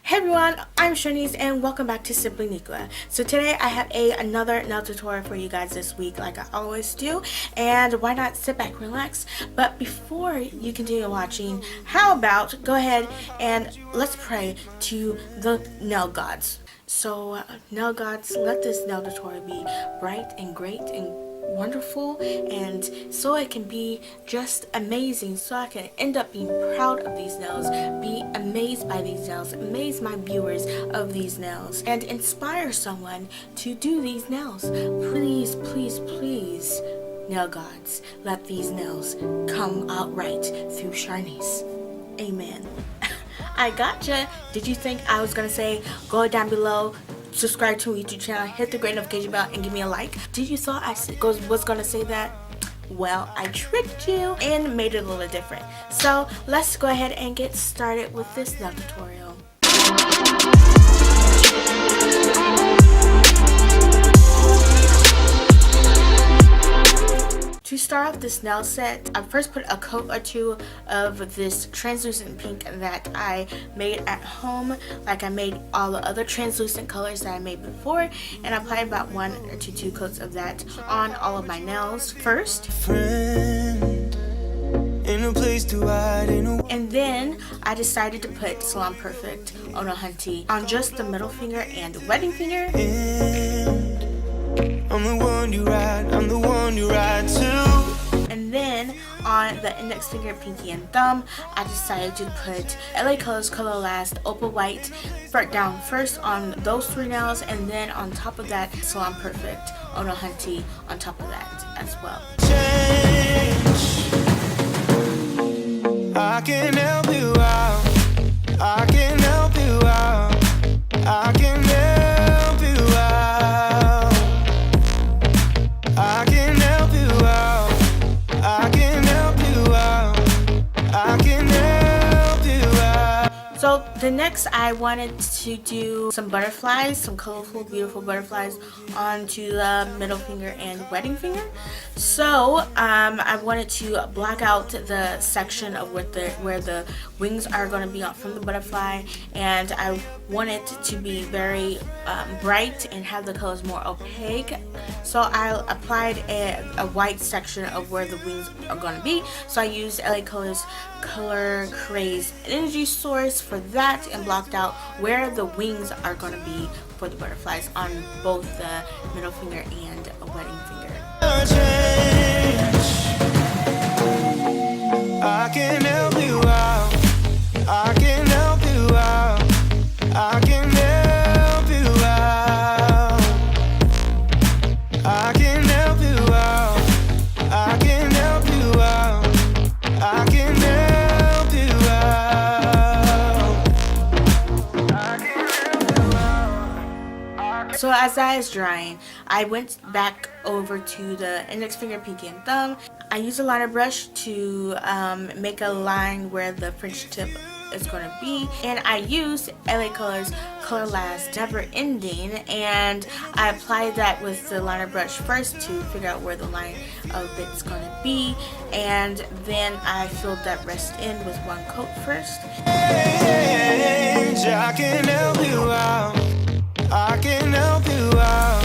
Hey everyone, I'm Shanice and welcome back to Simply Nicola. So today I have another nail tutorial for you guys this week like I always do, and why not sit back, relax. But before you continue watching, how about go ahead and let's pray to the nail gods. Nail gods, let this nail tutorial be bright and great and wonderful, and so it can be just amazing, so I can end up being proud of these nails, be amazed by these nails, amaze my viewers of these nails, and inspire someone to do these nails. Please, please, please, nail gods, let these nails come out right through Shanice. Amen. I gotcha. Did you think I was gonna say go down below, subscribe to my YouTube channel, hit the great notification bell, and give me a like? Did you thought I was gonna say that? Well, I tricked you and made it a little different. So let's go ahead and get started with this nail tutorial. To start off this nail set, I first put a coat or two of this translucent pink that I made at home, like I made all the other translucent colors that I made before, and I applied about 1 or 2 coats of that on all of my nails first. And then I decided to put Salon Perfect No Hunty on just the middle finger and wedding finger. I'm the one you ride to. And then on the index finger, pinky, and thumb, I decided to put LA Colors Color Last Opal White down first on those 3 nails, and then on top of that, Salon Perfect No Hunty on top of that as well. I can help you out. I can help you out. I can help you out. I can help you out. I can help you out. I can help you out. So the next I wanted to do some butterflies, some colorful, beautiful butterflies onto the middle finger and wedding finger. So I wanted to block out the section of where the wings are going to be from the butterfly, and I want it to be very bright and have the colors more opaque. So I applied a white section of where the wings are going to be. So I used LA Colors Color Craze Energy Source for that and blocked out where the wings are going to be for the butterflies on both the middle finger and a wedding finger. I can help you out. I can help you out. I can help you out. I can help you out. I can help you out. I can help you out. I can help you out. So as that is drying, I went back over to the index finger, pinky, and thumb. I used a liner brush to make a line where the French tip is going to be, and I used LA Colors Color Last Never Ending, and I applied that with the liner brush first to figure out where the line of it's going to be, and then I filled that rest in with 1 coat first. I can help you out. I can help you out.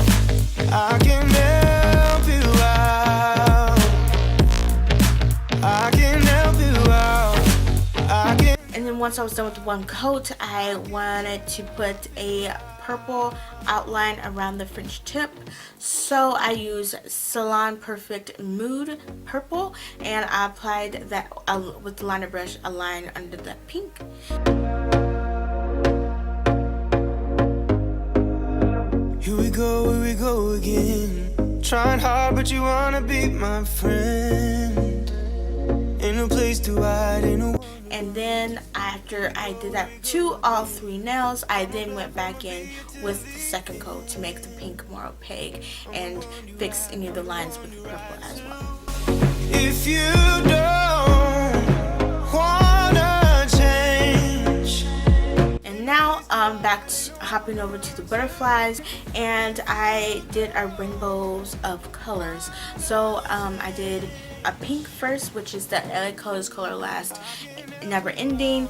I can help you out. I can help you out. I can. And then once I was done with 1 coat, I wanted to put a purple outline around the French tip. So I used Salon Perfect Mood Purple, and I applied that with the liner brush, a line under that pink. Here we go again. Trying hard, but you wanna be my friend. Ain't no place to hide, ain't no. And then after I did that to all 3 nails, I then went back in with the 2nd coat to make the pink more opaque and fix any of the lines with the purple as well. If you don't wanna change. And now back to hopping over to the butterflies, and I did a rainbows of colors. So I did a pink first, which is the LA Colors Color Last Never Ending.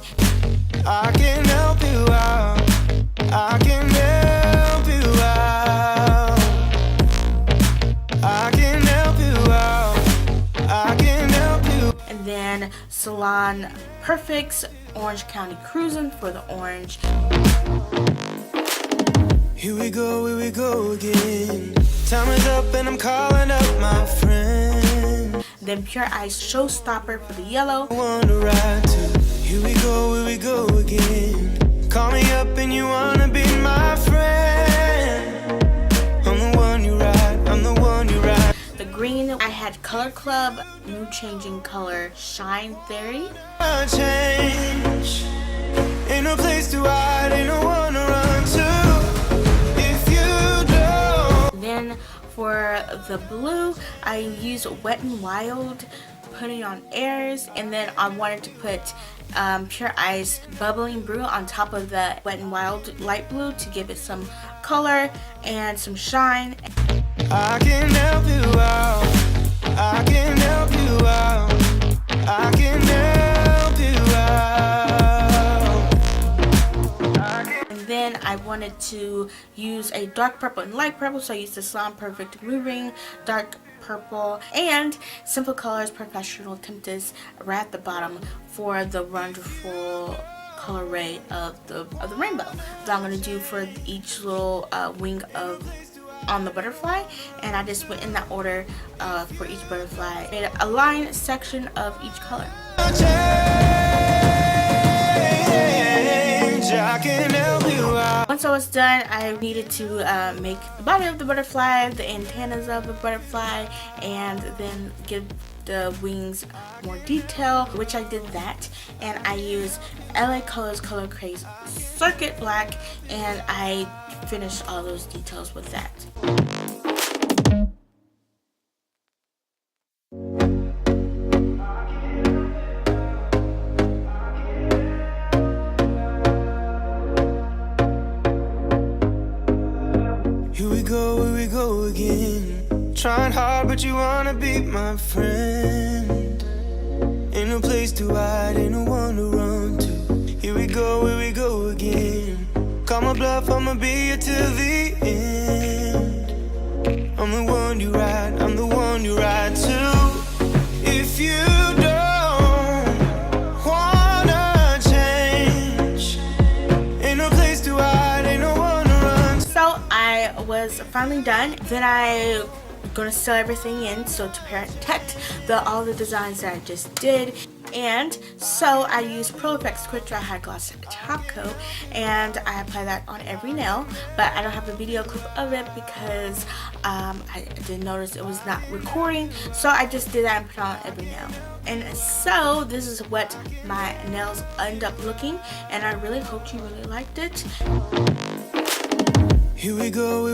I can help you out. on Perfect's Orange County Cruisin for the orange. Here we go again. Time is up and I'm calling up my friend. Then Pure Ice Showstopper for the yellow. I wanna ride to. Here we go again. Call me up and you wanna be my friend. I'm the one you ride, I'm the one you ride. The green, I had Color Club, New Changing Color, Shine Theory. I change. Ain't no place to hide, ain't no one to run to. If you don't. Then for the blue, I used Wet n Wild, putting on airs, and then I wanted to put Pure Ice Bubbling Brew on top of the Wet n Wild light blue to give it some color and some shine. I can help you out. I can help you out. I can help you out. And then I wanted to use a dark purple and light purple, so I used the SALON Perfect Moving Dark Purple and SINFULCOLORS Professional Tempest right at the bottom for the wonderful color ray of the rainbow that I'm going to do for each little wing of on the butterfly. And I just went in that order for each butterfly. Made a line section of each color. Once I was done, I needed to make the body of the butterfly, the antennas of the butterfly, and then give the wings more detail, which I did that. And I used LA Colors Color Craze Circuit Black, and I finished all those details with that. Here we go again. Trying hard, but you wanna be my friend. Ain't no place to hide, ain't no one to run to. Here we go again. Call my bluff, I'ma be here till the end. I'm the one you ride, I'm the one you ride to. If you don't wanna change, ain't no place to hide, ain't no one to run to. So I was finally done. Then I gonna sew everything in, so to protect all the designs that I just did. And so I used Pro Effects Quick Dry High Gloss Top Coat, and I apply that on every nail, but I don't have a video clip of it because I didn't notice it was not recording, so I just did that and put it on every nail. And so this is what my nails end up looking, and I really hope you really liked it. Here we go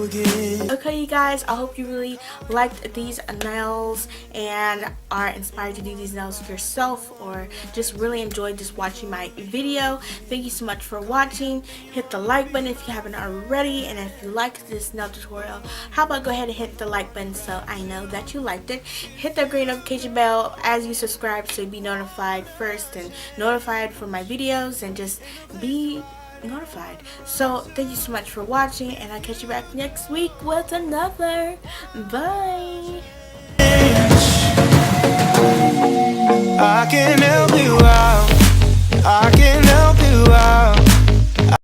again. Okay, you guys, I hope you really liked these nails and are inspired to do these nails yourself, or just really enjoyed just watching my video. Thank you so much for watching. Hit the like button if you haven't already, and if you liked this nail tutorial, how about go ahead and hit the like button so I know that you liked it. Hit the green notification bell as you subscribe so you'll be notified first and notified for my videos, and just be notified. So thank you so much for watching, and I'll catch you back next week with another. Bye. I can help you out. I can help you out.